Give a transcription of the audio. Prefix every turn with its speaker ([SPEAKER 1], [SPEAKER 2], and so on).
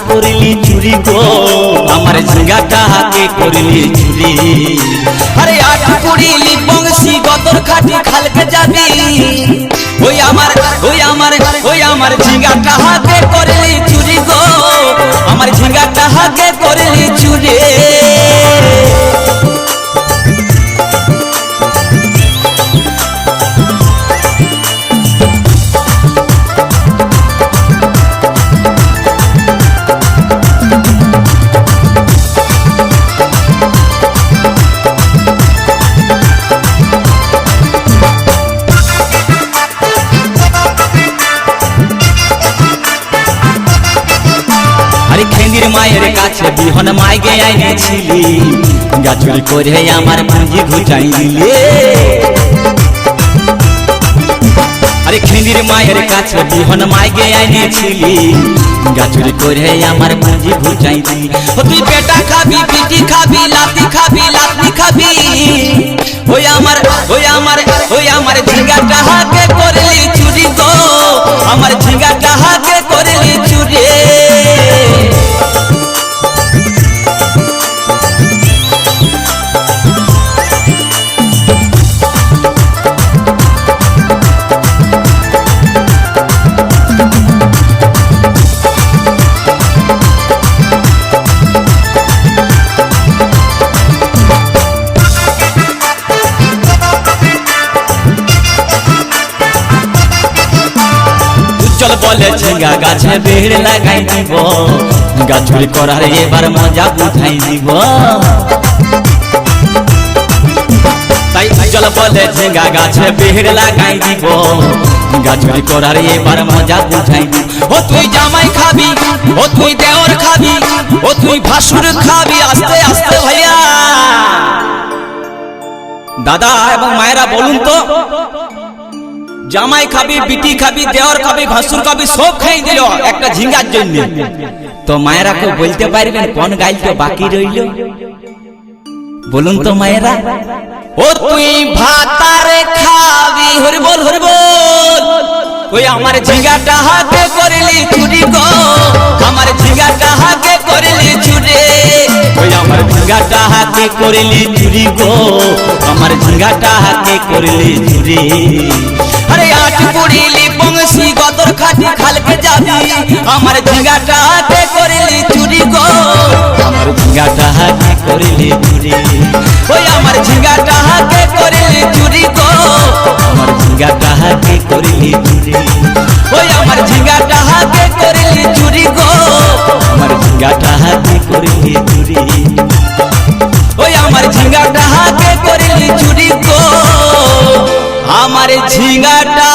[SPEAKER 1] করলি চুরি গো আমার ঝিঙ্গাটা হাতে করলি চুরি আরে আট করিলি বংশী গতর খাটি খালকে যাবি ওই আমার ঝিঙ্গাটা হাতে করলি চুরি গো আমার ঝিঙ্গাটা হাতে করলি চুরি খেঙ্গির মায়ের কাছে বিহন মাইগে আইনেছিলি গাছুরি করে আমার পুঁজি ঘুচাই দিলে আরে খেঙ্গির মায়ের কাছে বিহন মাইগে আইনেছিলি গাছুরি করে আমার পুঁজি ঘুচাই দিলি তুই পেটা খাবি পিটি খাবি লাতি খাবি লাতি খাবি ওই আমার ঝিঙ্গাটা হাতে করলি চুরি গো আমার ঝিঙ্গাটা হাতে করলি চুরি বলে ঝিঙ্গা গাছে বেড় লাগাই দিব গাছুরি করার এবার মজা বুঝাই দিব তাই চল বলে ঝিঙ্গা গাছে বেড় লাগাই দিব গাছুরি করার এবার মজা বুঝাই দিব ও তুই জামাই খাবি ও তুই দেওর খাবি ও তুই ভাসুর খাবি আস্তে আস্তে ভাইয়া দাদা এবং মায়েরা বলুন তো জামাই খাবি বিটি খাবি দেওর খাবি ভাসুর খাবি সব খাই দিল একটা ঝিঙ্গার জন্য তো মায়েরা কেউ বলতে পারবেন কোন গাইলটা বাকি রইল বলুন তো মায়েরা ও তুই ভাতারে খাবি হরি বল ওই আমার ঝিঙ্গাটা হাতে করলি চুরি গো আমার ঝিঙ্গাটা হাতে করলি চুরি ওই আমার ঝিঙ্গাটা হাতে করলি চুরি গো আমার ঝিঙ্গাটা হাতে করলি চুরি আরে আট করিলি বংশী গতর খাটি খালকে যাবি আমার ঝিঙ্গাটা হাতে করলি চুরি গো আমার ঝিঙ্গাটা হাতে করলি চুরি ওই আমার ঝিঙ্গাটা হাতে করলি চুরি গো আমার ঝিঙ্গাটা হাতে করলি চুরি ওই আমার ঝিঙ্গাটা হাতে করলি চুরি গো আমার ঝিঙ্গাটা হাতে করলি চুরি ওই আমার ঝিঙ্গাটা হাতে করলি চুরি গো আমার ঝিঙ্গাটা